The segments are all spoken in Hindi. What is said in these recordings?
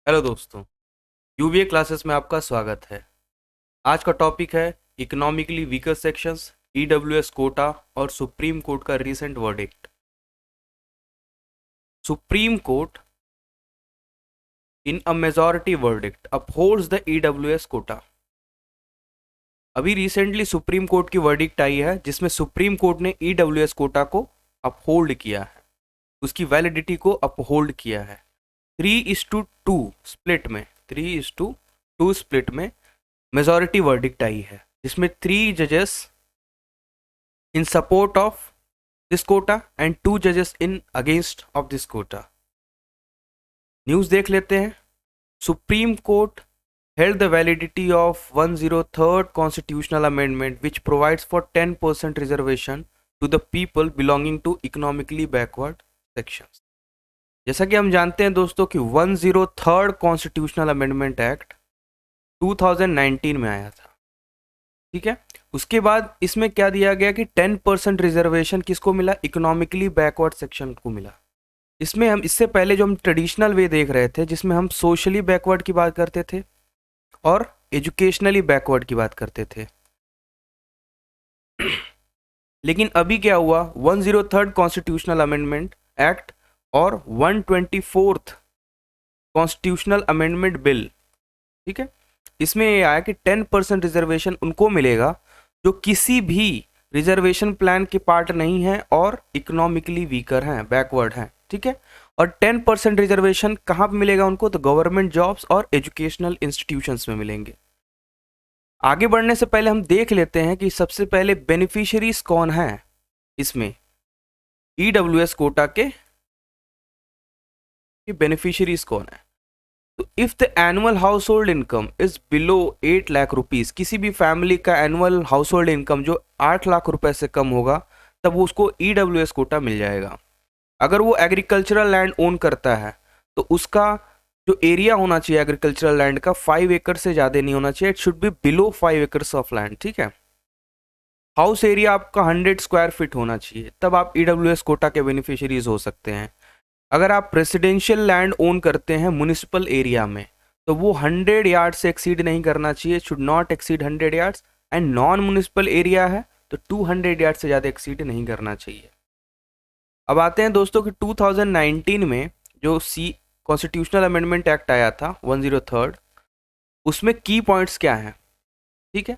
हेलो दोस्तों। यूवीए क्लासेस में आपका स्वागत है। आज का टॉपिक है economically weaker sections, EWS quota और सुप्रीम कोर्ट का recent verdict. Supreme Court in a majority verdict upholds the EWS quota. अभी रिसेंटली सुप्रीम कोर्ट की वर्डिक्ट आई है जिसमें सुप्रीम कोर्ट ने ईडब्ल्यूएस कोटा को अपहोल्ड किया है, उसकी वैलिडिटी को अपहोल्ड किया है। 3:2 स्प्लिट में 3:2 स्प्लिट में मेजॉरिटी वर्डिक्ट आई है जिसमें 3 जजेस in support of this quota and 2 जजेस in against of this quota. News देख लेते हैं। Supreme Court held the validity of 103rd constitutional amendment which provides for 10% reservation to the people belonging to economically backward sections। जैसा कि हम जानते हैं दोस्तों कि 103rd कॉन्स्टिट्यूशनल अमेंडमेंट एक्ट 2019 में आया था, ठीक है। उसके बाद इसमें क्या दिया गया कि 10% रिजर्वेशन किसको मिला? इकोनॉमिकली बैकवर्ड सेक्शन को मिला। इसमें हम इससे पहले जो हम ट्रेडिशनल वे देख रहे थे जिसमें हम सोशली बैकवर्ड की बात करते थे और एजुकेशनली बैकवर्ड की बात करते थे। लेकिन अभी क्या हुआ, 103rd कॉन्स्टिट्यूशनल अमेंडमेंट एक्ट और 124th कॉन्स्टिट्यूशनल अमेंडमेंट बिल, ठीक है, इसमें ये आया कि 10% रिजर्वेशन उनको मिलेगा जो किसी भी रिजर्वेशन प्लान के पार्ट नहीं है और इकोनॉमिकली वीकर हैं, बैकवर्ड हैं, ठीक है। और 10% रिजर्वेशन कहाँ पे मिलेगा उनको? तो गवर्नमेंट जॉब्स और एजुकेशनल इंस्टीट्यूशंस में मिलेंगे। आगे बढ़ने से पहले हम देख लेते हैं कि सबसे पहले बेनिफिशियरीज कौन हैं इसमें, ईडब्ल्यूएस कोटा के बेनिफिशियरीज कौन है। तो if the annual house hold income is below 8 lakh rupees, किसी भी फैमिली का एनुअल हाउस होल्ड इनकम जो 8 लाख रुपए से कम होगा तब उसको ईडब्ल्यूएस कोटा मिल जाएगा। अगर वो एग्रीकल्चरल लैंड ओन करता है तो उसका जो एरिया होना चाहिए एग्रीकल्चरल लैंड का 5 एकड़ से ज़्यादा नहीं होना चाहिए, it should be below 5 acres of land, ठीक है। हाउस एरिया आपका 100 स्क्वायर फीट होना चाहिए, तब आप ईडब्ल्यूएस कोटा के बेनिफिशियरीज हो सकते हैं। अगर आप रेसिडेंशियल लैंड ओन करते हैं म्युनिसिपल एरिया में तो वो 100 यार्ड से एक्सीड नहीं करना चाहिए, should not exceed 100 yards, and non municipal area है तो 200 यार्ड से ज़्यादा एक्सीड नहीं करना चाहिए। अब आते हैं दोस्तों कि 2019 में जो कॉन्स्टिट्यूशनल अमेंडमेंट एक्ट आया था 103rd, उसमें की पॉइंट्स क्या हैं, ठीक है।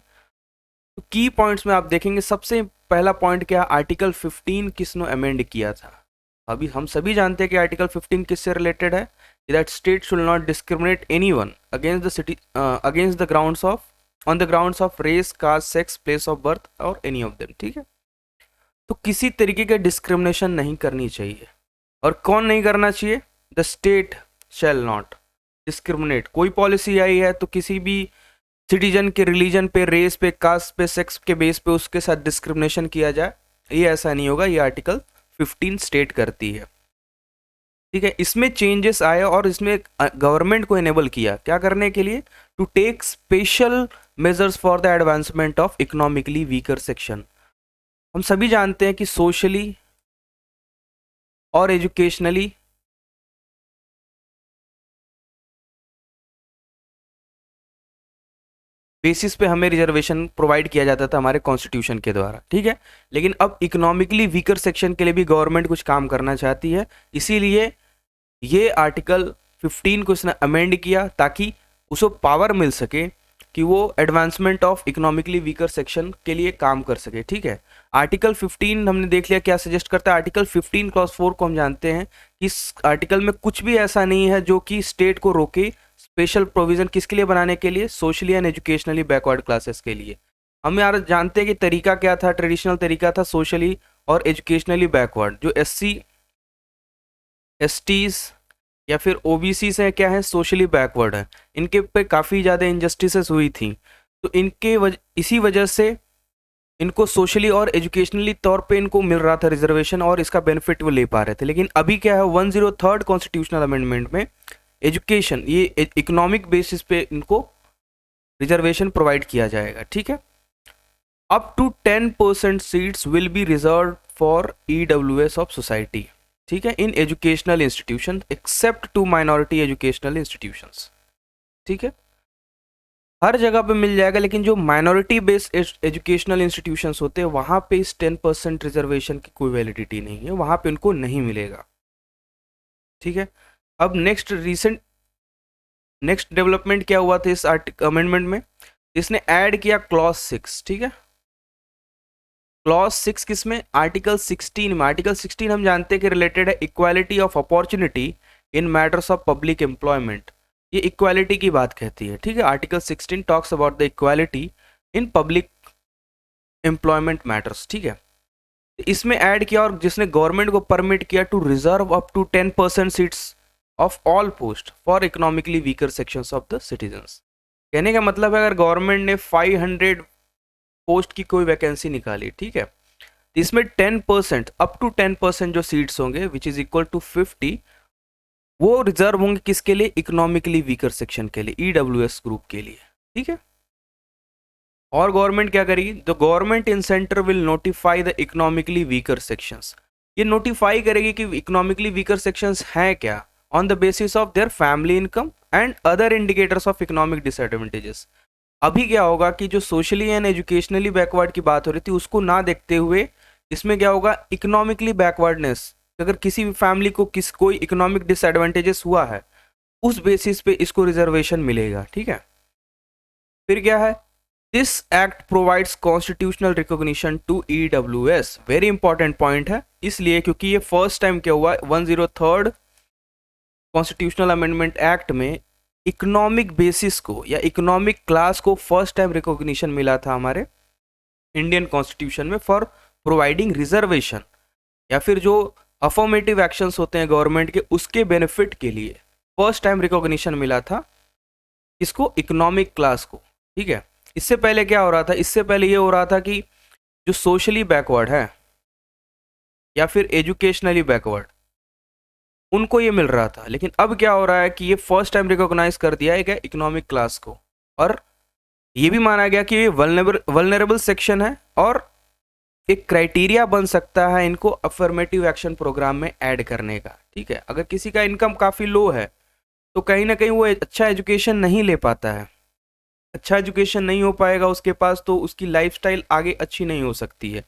तो की पॉइंट्स में आप देखेंगे सबसे पहला पॉइंट क्या, आर्टिकल 15 किसने अमेंड किया था। अभी हम सभी जानते हैं कि आर्टिकल 15 किससे रिलेटेड है, that state should not discriminate anyone against the city against the grounds of on the grounds of race, caste, sex, place of birth और एनी ऑफ देम, ठीक है। तो किसी तरीके का डिस्क्रिमिनेशन नहीं करनी चाहिए। और कौन नहीं करना चाहिए? The state shall not discriminate. कोई पॉलिसी आई है तो किसी भी सिटीजन के रिलीजन पे, रेस पे, कास्ट पे, सेक्स के बेस पे उसके साथ डिस्क्रिमिनेशन किया जाए, ये ऐसा नहीं होगा। ये आर्टिकल 15 स्टेट करती है, ठीक है। इसमें चेंजेस आए और इसमें गवर्नमेंट को इनेबल किया क्या करने के लिए, to take special measures for the advancement of economically weaker section. हम सभी जानते हैं कि सोशली और एजुकेशनली बेसिस पे हमें रिजर्वेशन प्रोवाइड किया जाता था हमारे कॉन्स्टिट्यूशन के द्वारा, ठीक है। लेकिन अब इकोनॉमिकली वीकर सेक्शन के लिए भी गवर्नमेंट कुछ काम करना चाहती है, इसीलिए ये आर्टिकल 15 को इसने अमेंड किया ताकि उसको पावर मिल सके कि वो advancement of economically weaker section के लिए काम कर सके, ठीक है। आर्टिकल 15 हमने देख लिया क्या सजेस्ट करता है। आर्टिकल 15 क्लॉज 4 को हम जानते हैं कि इस आर्टिकल में कुछ भी ऐसा नहीं है जो कि स्टेट को रोके स्पेशल प्रोविजन किसके लिए बनाने के लिए, socially and educationally backward classes के लिए। हम यार जानते हैं कि तरीका क्या था, ट्रेडिशनल तरीका था सोशली और एजुकेशनली बैकवर्ड। जो एससी, एसटीज या फिर ओबीसी से क्या है, सोशली बैकवर्ड है, इनके पे काफ़ी ज़्यादा इनजस्टिसेस हुई थी, तो इसी वजह से इनको सोशली और एजुकेशनली तौर पे इनको मिल रहा था रिजर्वेशन और इसका बेनिफिट वो ले पा रहे थे। लेकिन अभी क्या है, 103rd कॉन्स्टिट्यूशनल अमेंडमेंट में एजुकेशन, ये इकोनॉमिक बेसिस पे इनको रिजर्वेशन प्रोवाइड किया जाएगा, ठीक है। Up to 10% seats will be reserve for EWS of society. ठीक है, in educational institution except to minority educational institutions. ठीक है, हर जगह पे मिल जाएगा, लेकिन जो माइनॉरिटी बेस्ड एजुकेशनल इंस्टीट्यूशंस होते हैं वहाँ पे इस 10% रिजर्वेशन की कोई वैलिडिटी नहीं है, वहाँ पे उनको नहीं मिलेगा। ठीक है, अब नेक्स्ट डेवलपमेंट क्या हुआ था इस अमेंडमेंट में, इसने ऐड किया क्लॉज 6। ठीक है, क्लॉज 6 किसमें, आर्टिकल 16 में। आर्टिकल 16 हम जानते हैं कि रिलेटेड है equality of opportunity in matters of public employment, ये इक्वालिटी की बात कहती है। ठीक है, article 16 talks about the equality in public employment matters. ठीक है, इसमें ऐड किया और जिसने गवर्नमेंट को परमिट किया to reserve up to 10% seats of all post for economically weaker sections of the citizens. कहने का मतलब है अगर गवर्नमेंट ने 500 पोस्ट की कोई वैकेंसी निकाली, ठीक है, तो इसमें 10% अप टू 10% जो सीट्स होंगे विच इज इक्वल टू 50, वो रिजर्व होंगे किसके लिए, इकोनॉमिकली वीकर सेक्शन के लिए, ईडब्ल्यूएस ग्रुप के लिए। ठीक है, और गवर्नमेंट क्या करेगी, the government in centre will notify the economically weaker sections, ये नोटिफाई करेगी कि इकोनॉमिकली वीकर सेक्शंस हैं क्या, on the basis of their family income and other indicators of economic disadvantages. अभी क्या होगा कि जो सोशली एंड एजुकेशनली बैकवर्ड की बात हो रही थी उसको ना देखते हुए इसमें क्या होगा, इकोनॉमिकली बैकवर्डनेस, अगर किसी भी फैमिली को कोई इकोनॉमिक डिसएडवांटेजेस हुआ है उस बेसिस पे इसको रिजर्वेशन मिलेगा। ठीक है, फिर क्या है, this act provides constitutional recognition to EWS, very important point है, इसलिए क्योंकि ये फर्स्ट टाइम क्या हुआ 103rd कॉन्स्टिट्यूशनल अमेंडमेंट एक्ट में इकोनॉमिक बेसिस को या इकोनॉमिक क्लास को फर्स्ट टाइम रिकॉग्निशन मिला था हमारे इंडियन कॉन्स्टिट्यूशन में फॉर प्रोवाइडिंग रिजर्वेशन, या फिर जो अफर्मेटिव एक्शंस होते हैं गवर्नमेंट के उसके बेनिफिट के लिए फर्स्ट टाइम रिकॉग्निशन मिला था इसको, इकोनॉमिक क्लास को। ठीक है, इससे पहले क्या हो रहा था, इससे पहले ये हो रहा था कि जो सोशली बैकवर्ड है या फिर एजुकेशनली बैकवर्ड उनको ये मिल रहा था, लेकिन अब क्या हो रहा है कि ये फर्स्ट टाइम रिकॉग्नाइज कर दिया है इकोनॉमिक क्लास को, और ये भी माना गया कि ये वल्नरेबल सेक्शन है और एक क्राइटेरिया बन सकता है इनको अफर्मेटिव एक्शन प्रोग्राम में ऐड करने का। ठीक है, अगर किसी का इनकम काफ़ी लो है तो कहीं ना कहीं वो अच्छा एजुकेशन नहीं ले पाता है, अच्छा एजुकेशन नहीं हो पाएगा उसके पास तो उसकी लाइफस्टाइल आगे अच्छी नहीं हो सकती है,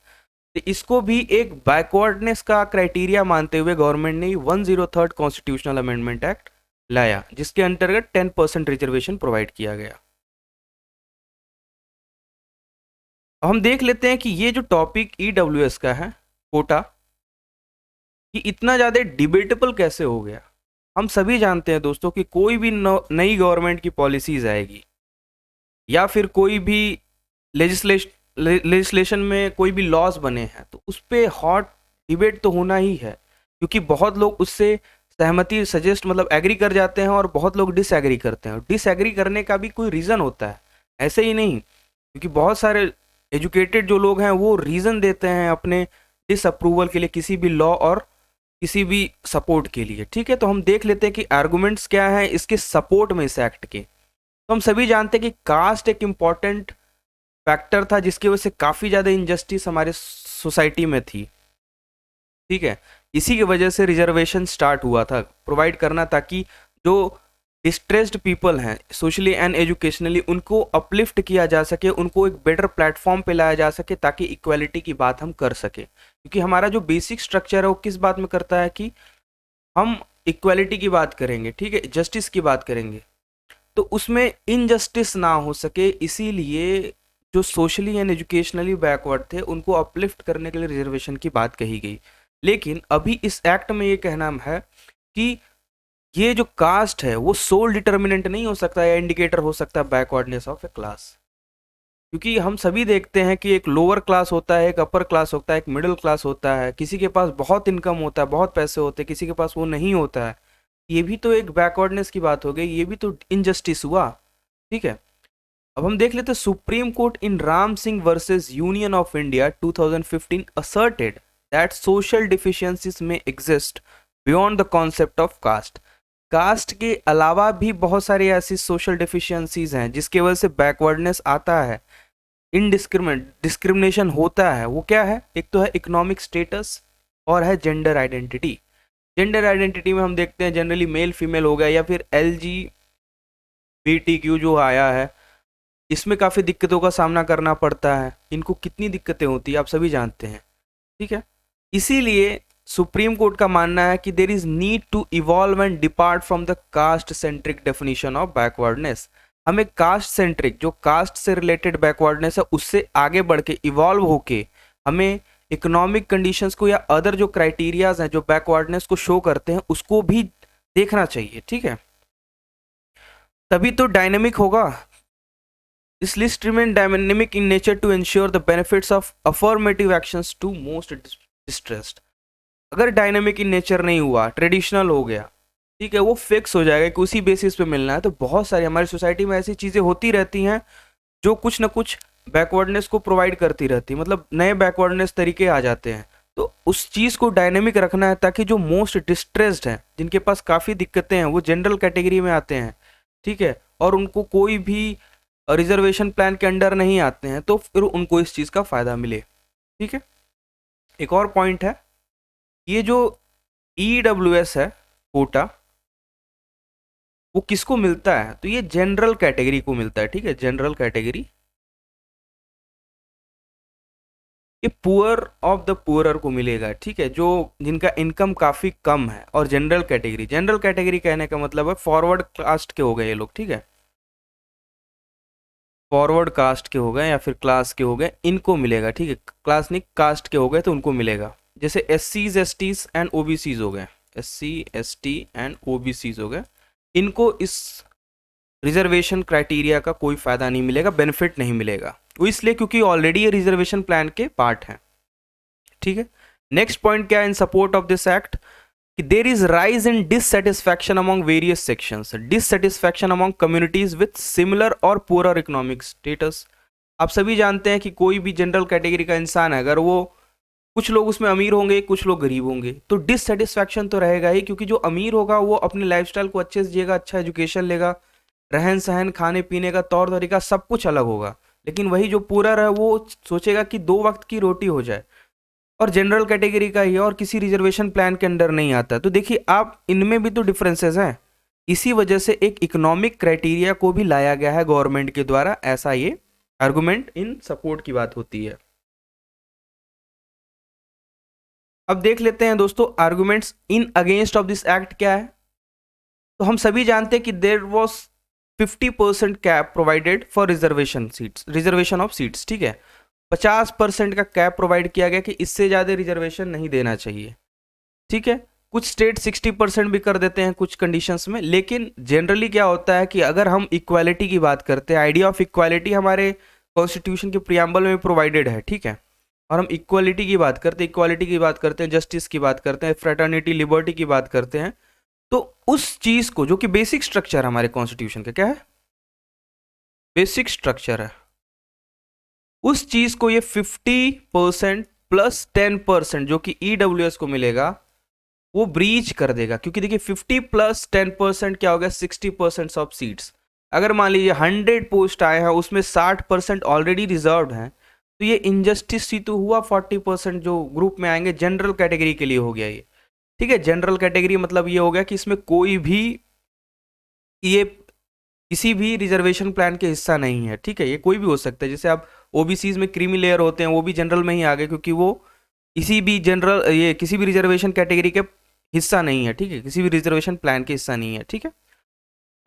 तो इसको भी एक बैकवर्डनेस का क्राइटेरिया मानते हुए गवर्नमेंट ने 103rd कॉन्स्टिट्यूशनल अमेंडमेंट एक्ट लाया जिसके अंतर्गत 10% रिजर्वेशन प्रोवाइड किया गया। अब हम देख लेते हैं कि ये जो टॉपिक ईडब्ल्यूएस का है, कोटा, ये इतना ज़्यादा डिबेटेबल कैसे हो गया। हम सभी जानते हैं दोस्तों कि कोई भी नई गवर्नमेंट की पॉलिसीज आएगी या फिर कोई भी लेजिस्लेशन में कोई भी लॉज बने हैं तो उस पर हॉट डिबेट तो होना ही है, क्योंकि बहुत लोग उससे सहमति सजेस्ट मतलब एग्री कर जाते हैं और बहुत लोग डिसएग्री करते हैं। डिसएग्री करने का भी कोई रीज़न होता है, ऐसे ही नहीं, क्योंकि बहुत सारे एजुकेटेड जो लोग हैं वो रीज़न देते हैं अपने डिसअप्रूवल के लिए किसी भी लॉ और किसी भी सपोर्ट के लिए। ठीक है, तो हम देख लेते हैं कि आर्गुमेंट्स क्या हैं इसके सपोर्ट में इस एक्ट के। तो हम सभी जानते हैं कि कास्ट एक इम्पॉर्टेंट फैक्टर था जिसकी वजह से काफ़ी ज़्यादा इनजस्टिस हमारे सोसाइटी में थी। ठीक है, इसी की वजह से रिजर्वेशन स्टार्ट हुआ था प्रोवाइड करना, ताकि जो डिस्ट्रेस्ड पीपल हैं सोशली एंड एजुकेशनली उनको अपलिफ्ट किया जा सके, उनको एक बेटर प्लेटफॉर्म पे लाया जा सके ताकि इक्वालिटी की बात हम कर सके। क्योंकि हमारा जो बेसिक स्ट्रक्चर है वो किस बात में करता है कि हम इक्वालिटी की बात करेंगे, ठीक है, जस्टिस की बात करेंगे, तो उसमें इनजस्टिस ना हो सके, इसीलिए जो सोशली एंड एजुकेशनली बैकवर्ड थे उनको अपलिफ्ट करने के लिए रिजर्वेशन की बात कही गई। लेकिन अभी इस एक्ट में ये कहना है कि ये जो कास्ट है वो सोल डिटर्मिनेंट नहीं हो सकता या इंडिकेटर हो सकता है बैकवर्डनेस ऑफ ए क्लास, क्योंकि हम सभी देखते हैं कि एक लोअर क्लास होता है, एक अपर क्लास होता है, एक मिडिल क्लास होता है, किसी के पास बहुत इनकम होता है, बहुत पैसे होते हैं, किसी के पास वो नहीं होता है, ये भी तो एक बैकवर्डनेस की बात हो गई, ये भी तो इनजस्टिस हुआ। ठीक है, अब हम देख लेते हैं Supreme Court in Ram Singh versus union of India 2015 asserted that social deficiencies may exist beyond the concept of caste। Caste के अलावा भी बहुत सारी ऐसी सोशल डिफिशियंसीज हैं जिसकी वजह से बैकवर्डनेस आता है, डिस्क्रिमिनेशन होता है। वो क्या है, एक तो है इकोनॉमिक स्टेटस और है जेंडर आइडेंटिटी। जेंडर आइडेंटिटी में हम देखते हैं जनरली मेल फीमेल हो गया, या फिर LGBTQ जो आया है, इसमें काफ़ी दिक्कतों का सामना करना पड़ता है। इनको कितनी दिक्कतें होती है आप सभी जानते हैं, ठीक है। इसीलिए सुप्रीम कोर्ट का मानना है कि there is need to evolve and depart from the caste centric definition of backwardness. हमें कास्ट सेंट्रिक, जो कास्ट से रिलेटेड बैकवर्डनेस है, उससे आगे बढ़ के इवॉल्व होके हमें इकोनॉमिक कंडीशंस को या अदर जो क्राइटेरियाज हैं जो बैकवर्डनेस को शो करते हैं उसको भी देखना चाहिए, ठीक है। तभी तो डायनेमिक होगा। This list remain dynamic in nature to ensure the benefits of affirmative actions to most distressed. अगर डायनेमिक इन नेचर नहीं हुआ, ट्रेडिशनल हो गया, ठीक है, वो फिक्स हो जाएगा कि उसी बेसिस पे मिलना है, तो बहुत सारी हमारी सोसाइटी में ऐसी चीज़ें होती रहती हैं जो कुछ ना कुछ बैकवर्डनेस को प्रोवाइड करती रहती है, मतलब नए बैकवर्डनेस तरीके आ जाते हैं। तो उस चीज़ को डायनेमिक रखना है ताकि जो मोस्ट डिस्ट्रेस्ड हैं, जिनके पास काफ़ी दिक्कतें हैं, वो जनरल कैटेगरी में आते हैं, ठीक है, और उनको कोई भी रिजर्वेशन प्लान के अंडर नहीं आते हैं, तो फिर उनको इस चीज़ का फ़ायदा मिले, ठीक है। एक और पॉइंट है, ये जो EWS है कोटा, वो किसको मिलता है, तो ये जनरल कैटेगरी को मिलता है, ठीक है, जनरल कैटेगरी। ये पुअर ऑफ द पुअरर को मिलेगा, ठीक है, जो जिनका इनकम काफ़ी कम है। और जनरल कैटेगरी कहने का मतलब है फॉरवर्ड कास्ट के हो गए ये लोग, ठीक है, फॉरवर्ड कास्ट के हो गए या फिर क्लास के हो गए, इनको मिलेगा, ठीक है, क्लास नहीं कास्ट के हो गए तो उनको मिलेगा। जैसे SCs STs एंड OBCs हो गए, SC ST एंड OBCs हो गए, इनको इस रिजर्वेशन क्राइटेरिया का कोई फ़ायदा नहीं मिलेगा, बेनिफिट नहीं मिलेगा, वो इसलिए क्योंकि ऑलरेडी ये रिजर्वेशन प्लान के पार्ट हैं, ठीक है। नेक्स्ट पॉइंट क्या है इन support of this act, there is rise in dissatisfaction among various sections, dissatisfaction among communities with similar और पुअर इकोनॉमिक स्टेटस। आप सभी जानते हैं कि कोई भी जनरल कैटेगरी का इंसान है, अगर वो कुछ लोग उसमें अमीर होंगे, कुछ लोग गरीब होंगे, तो डिससेटिस्फैक्शन तो रहेगा ही, क्योंकि जो अमीर होगा वो अपने लाइफस्टाइल को अच्छे से जिएगा, अच्छा एजुकेशन लेगा, रहन सहन खाने पीने का तौर तरीका सब कुछ अलग होगा। लेकिन वही जो पुअर है वो सोचेगा कि 2 वक्त की रोटी हो जाए, और जनरल कैटेगरी का ही और किसी रिजर्वेशन प्लान के अंडर नहीं आता। तो देखिए आप, इनमें भी तो डिफरेंसेस हैं, इसी वजह से एक इकोनॉमिक क्राइटेरिया को भी लाया गया है गवर्नमेंट के द्वारा, ऐसा ये आर्गुमेंट इन सपोर्ट की बात होती है। अब देख लेते हैं दोस्तों arguments in against of this act क्या है। तो हम सभी जानते हैं कि there was 50% cap provided for reservation of seats, ठीक है, 50% का कैप प्रोवाइड किया गया कि इससे ज़्यादा रिजर्वेशन नहीं देना चाहिए, ठीक है। कुछ स्टेट 60% भी कर देते हैं कुछ कंडीशंस में, लेकिन जनरली क्या होता है कि अगर हम इक्वालिटी की बात करते हैं, आइडिया ऑफ इक्वालिटी हमारे कॉन्स्टिट्यूशन के प्रियम्बल में प्रोवाइडेड है, ठीक है, और हम इक्वालिटी की बात करते हैं, जस्टिस की बात करते हैं, फ्रेटर्निटी लिबर्टी की बात करते हैं, तो उस चीज़ को, जो कि बेसिक स्ट्रक्चर हमारे कॉन्स्टिट्यूशन का, क्या है, बेसिक स्ट्रक्चर है, उस चीज़ को ये 50% प्लस 10% जो कि EWS को मिलेगा वो ब्रीच कर देगा। क्योंकि देखिए 50 प्लस 10% क्या हो गया, 60% ऑफ सीट्स। अगर मान लीजिए 100 पोस्ट आए हैं, उसमें 60% ऑलरेडी रिजर्व्ड हैं, तो ये इनजस्टिस ही तो हुआ। 40% जो ग्रुप में आएंगे जनरल कैटेगरी के लिए हो गया ये, ठीक है। जनरल कैटेगरी मतलब ये हो गया कि इसमें कोई भी ये किसी भी रिजर्वेशन प्लान के हिस्सा नहीं है, ठीक है, ये कोई भी हो सकता है। जैसे आप OBCs में क्रीमी लेयर होते हैं, वो भी जनरल में ही आ गए, क्योंकि वो किसी भी रिजर्वेशन कैटेगरी के हिस्सा नहीं है, ठीक है, किसी भी रिजर्वेशन प्लान के हिस्सा नहीं है, ठीक है।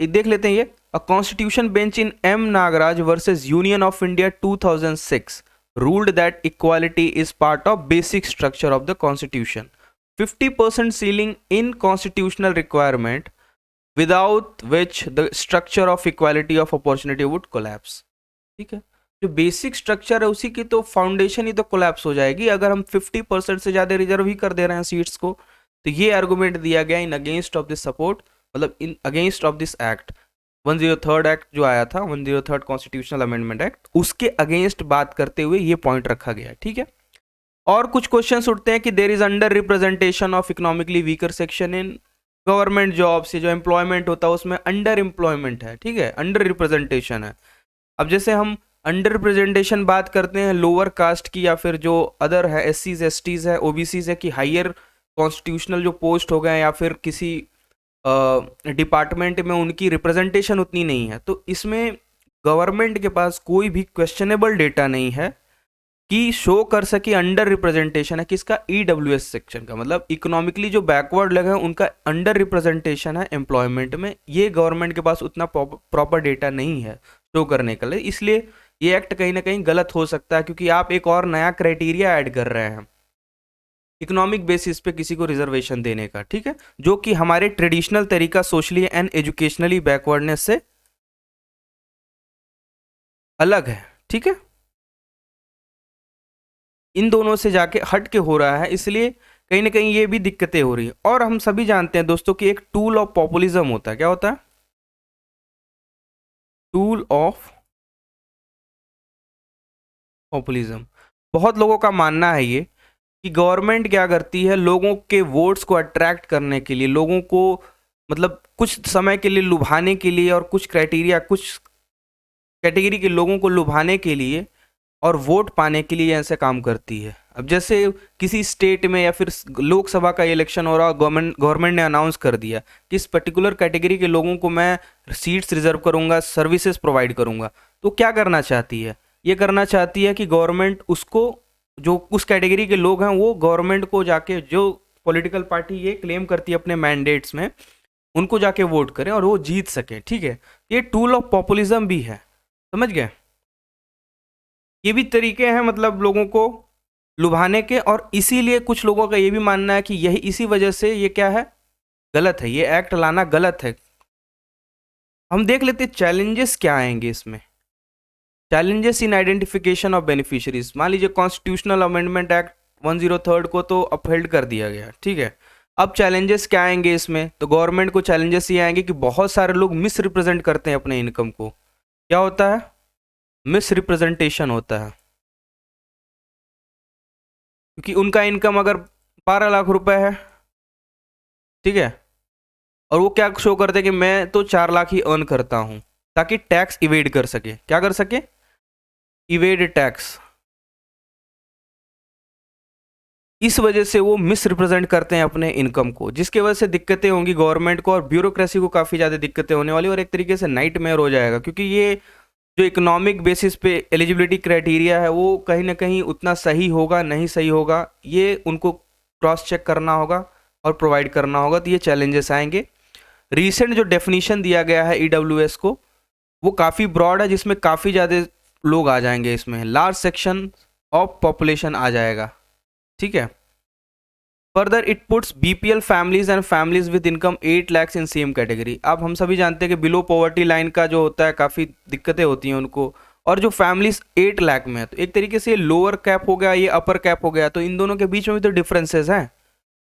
ये देख लेते हैं, ये uh constitution bench in M Nagaraj versus union of India 2006 ruled that equality is part of basic structure of the constitution. 50% ceiling in constitutional requirement without which the structure of equality of opportunity would collapse, ठीक है। जो बेसिक स्ट्रक्चर है उसी की तो फाउंडेशन ही तो कोलैप्स हो जाएगी अगर हम 50% से ज़्यादा रिजर्व ही कर दे रहे हैं सीट्स को। तो ये आर्गुमेंट दिया गया in against of this support, मतलब in against of this act 103 act जो आया था, 103 कॉन्स्टिट्यूशनल अमेंडमेंट एक्ट, उसके अगेंस्ट बात करते हुए ये पॉइंट रखा गया, ठीक है। और कुछ क्वेश्चंस उठते हैं कि there is under representation of economically weaker section in government job से जो एम्प्लॉयमेंट होता है उसमें अंडर एम्प्लॉयमेंट है, ठीक है, अंडर रिप्रेजेंटेशन है। अब जैसे हम अंडर रिप्रेजेंटेशन बात करते हैं लोअर कास्ट की या फिर जो अदर है SCs STs है OBCs है कि हायर कॉन्स्टिट्यूशनल जो पोस्ट हो गए या फिर किसी डिपार्टमेंट में उनकी रिप्रेजेंटेशन उतनी नहीं है, तो इसमें गवर्नमेंट के पास कोई भी क्वेश्चनेबल डेटा नहीं है कि शो कर सके अंडर रिप्रेजेंटेशन है किसका, ईडब्ल्यूएस सेक्शन का, मतलब इकोनॉमिकली जो बैकवर्ड लोग हैं उनका अंडर रिप्रेजेंटेशन है एम्प्लॉयमेंट में। ये गवर्नमेंट के पास उतना प्रॉपर डेटा नहीं है शो करने के लिए, इसलिए ये एक्ट कहीं ना कहीं गलत हो सकता है, क्योंकि आप एक और नया क्राइटेरिया ऐड कर रहे हैं इकोनॉमिक बेसिस पे किसी को रिजर्वेशन देने का, ठीक है, जो कि हमारे ट्रेडिशनल तरीका सोशली एंड एजुकेशनली बैकवर्डनेस से अलग है, ठीक है, इन दोनों से जाके हट के हो रहा है, इसलिए कहीं ना कहीं ये भी दिक्कतें हो रही है। और हम सभी जानते हैं दोस्तों कि एक टूल ऑफ पॉपुलिज्म होता है, क्या होता है, टूल ऑफ पॉपुलिज्म। बहुत लोगों का मानना है ये कि गवर्नमेंट क्या करती है, लोगों के वोट्स को अट्रैक्ट करने के लिए, लोगों को मतलब कुछ समय के लिए लुभाने के लिए और कुछ क्राइटेरिया, कुछ कैटेगरी के लोगों को लुभाने के लिए और वोट पाने के लिए ऐसे काम करती है। अब जैसे किसी स्टेट में या फिर लोकसभा का इलेक्शन हो रहा, गवर्नमेंट ने अनाउंस कर दिया कि इस पर्टिकुलर कैटेगरी के लोगों को मैं सीट्स रिजर्व करूंगा, सर्विसेज प्रोवाइड करूंगा, तो क्या करना चाहती है, ये करना चाहती है कि गवर्नमेंट उसको, जो उस कैटेगरी के लोग हैं वो गवर्नमेंट को जाके, जो पॉलिटिकल पार्टी ये क्लेम करती है अपने मैंडेट्स में, उनको जाके वोट करें और वो जीत सके, ठीक है। ये टूल ऑफ पॉपुलिज्म भी है, समझ गए, ये भी तरीके हैं मतलब लोगों को लुभाने के। और इसीलिए कुछ लोगों का ये भी मानना है कि यही इसी वजह से ये क्या है, गलत है, ये एक्ट लाना गलत है। हम देख लेते चैलेंजेस क्या आएंगे इसमें। Challenges in identification of beneficiaries, मान लीजिए कॉन्स्टिट्यूशनल अमेंडमेंट एक्ट 103 को तो अपहेल्ड कर दिया गया, ठीक है, अब चैलेंजेस क्या आएंगे इसमें, तो गवर्नमेंट को चैलेंजेस ये आएंगे कि बहुत सारे लोग मिस रिप्रेजेंट करते हैं अपने इनकम को, क्या होता है, मिस रिप्रेजेंटेशन होता है, क्योंकि उनका इनकम अगर 12 लाख रुपए है, ठीक है, और वो क्या शो करते हैं कि मैं तो 4 लाख ही अर्न करता हूं, ताकि टैक्स इवेड कर सके, क्या कर सके, इवेड टैक्स। इस वजह से वो मिस रिप्रेजेंट करते हैं अपने इनकम को, जिसकी वजह से दिक्कतें होंगी गवर्नमेंट को और ब्यूरोक्रेसी को, काफ़ी ज़्यादा दिक्कतें होने वाली और एक तरीके से नाइटमेयर हो जाएगा, क्योंकि ये जो इकोनॉमिक बेसिस पे एलिजिबिलिटी क्राइटेरिया है वो कहीं ना कहीं उतना सही होगा नहीं सही होगा, ये उनको क्रॉस चेक करना होगा और प्रोवाइड करना होगा, तो ये चैलेंजेस आएंगे। रिसेंट जो डेफिनेशन दिया गया है ईडब्ल्यूएस को, वो काफ़ी ब्रॉड है, जिसमें काफ़ी ज़्यादा लोग आ जाएंगे, इसमें लार्ज सेक्शन ऑफ पॉपुलेशन आ जाएगा, ठीक है। Further it puts BPL families and families with income 8 lakhs in same category. अब हम सभी जानते हैं कि बिलो पॉवर्टी लाइन का जो होता है काफ़ी दिक्कतें होती हैं उनको, और जो फैमिलीज 8 लाख में है, तो एक तरीके से ये लोअर कैप हो गया, ये अपर कैप हो गया, तो इन दोनों के बीच में भी तो डिफरेंसेस हैं,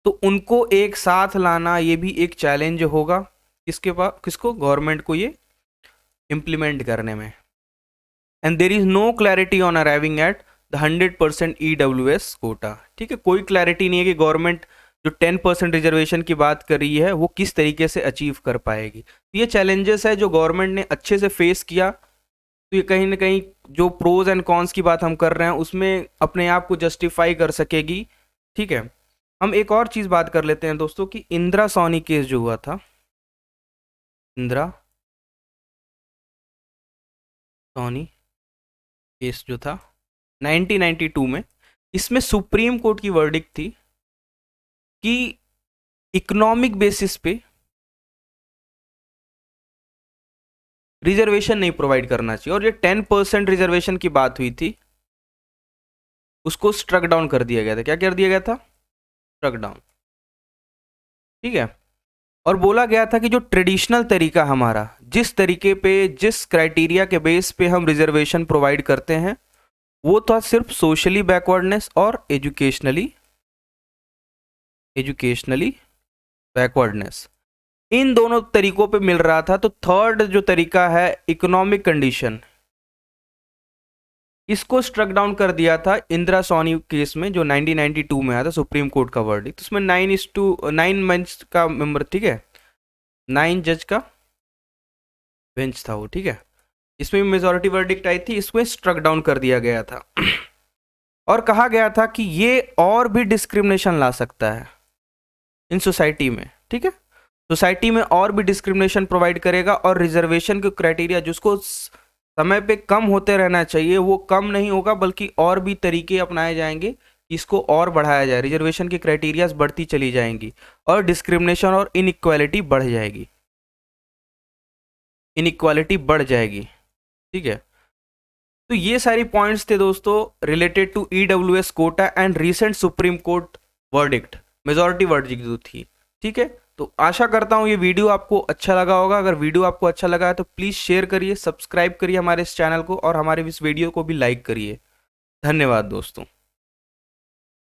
तो उनको एक साथ लाना ये भी एक चैलेंज होगा किसके पास, किसको, गवर्नमेंट को ये इम्प्लीमेंट करने में। And there is no clarity on arriving at the 100% EWS quota, ठीक है, कोई क्लैरिटी नहीं है कि गवर्नमेंट जो 10% रिजर्वेशन की बात कर रही है वो किस तरीके से अचीव कर पाएगी। तो ये चैलेंजेस है जो गवर्नमेंट ने अच्छे से फेस किया, तो ये कहीं ना कहीं जो प्रोज एंड कॉन्स की बात हम कर रहे हैं उसमें अपने आप को जस्टिफाई कर सकेगी, ठीक है। हम एक और चीज़ बात कर लेते हैं दोस्तों कि इंदिरा सोनी केस जो हुआ था, इंदिरा सोनी केस जो था 1992 में, इसमें सुप्रीम कोर्ट की वर्डिक्ट थी कि इकोनॉमिक बेसिस पे रिजर्वेशन नहीं प्रोवाइड करना चाहिए, और ये 10% रिजर्वेशन की बात हुई थी उसको स्ट्रक डाउन कर दिया गया था। क्या कर दिया गया था, स्ट्रक डाउन, ठीक है। और बोला गया था कि जो ट्रेडिशनल तरीका हमारा, जिस तरीके पे, जिस क्राइटेरिया के बेस पे हम रिजर्वेशन प्रोवाइड करते हैं, वो था सिर्फ सोशली बैकवर्डनेस और एजुकेशनली बैकवर्डनेस, इन दोनों तरीकों पे मिल रहा था। तो थर्ड जो तरीका है इकोनॉमिक कंडीशन, इसको स्ट्रक डाउन कर दिया था इंदिरा सोनी केस में जो 1992 में आया था सुप्रीम कोर्ट का वर्डिक्ट। उसमें 9:9 बेंच का मेंबर, ठीक है, 9 जज का बेंच था वो, ठीक है, इसमें मेजॉरिटी वर्डिक्ट आई थी, इसमें स्ट्रक डाउन कर दिया गया था और कहा गया था कि ये और भी डिस्क्रिमिनेशन ला सकता है, इन सोसाइटी में, ठीक है। सोसाइटी में और भी डिस्क्रिमिनेशन प्रोवाइड करेगा, और रिजर्वेशन के क्राइटेरिया जिसको समय पे कम होते रहना चाहिए वो कम नहीं होगा, बल्कि और भी तरीके अपनाए जाएंगे, इसको और बढ़ाया जाए, रिजर्वेशन की क्राइटेरियाज बढ़ती चली जाएंगी और डिस्क्रिमिनेशन और इनइक्वालिटी बढ़ जाएगी, इनइक्वालिटी बढ़ जाएगी, ठीक है। तो ये सारी पॉइंट्स थे दोस्तों related to EWS quota and recent supreme court verdict, majority verdict जो थी, ठीक है। तो आशा करता हूँ ये वीडियो आपको अच्छा लगा होगा। अगर वीडियो आपको अच्छा लगा है तो प्लीज़ शेयर करिए, सब्सक्राइब करिए हमारे इस चैनल को, और हमारे इस वीडियो को भी लाइक करिए। धन्यवाद दोस्तों।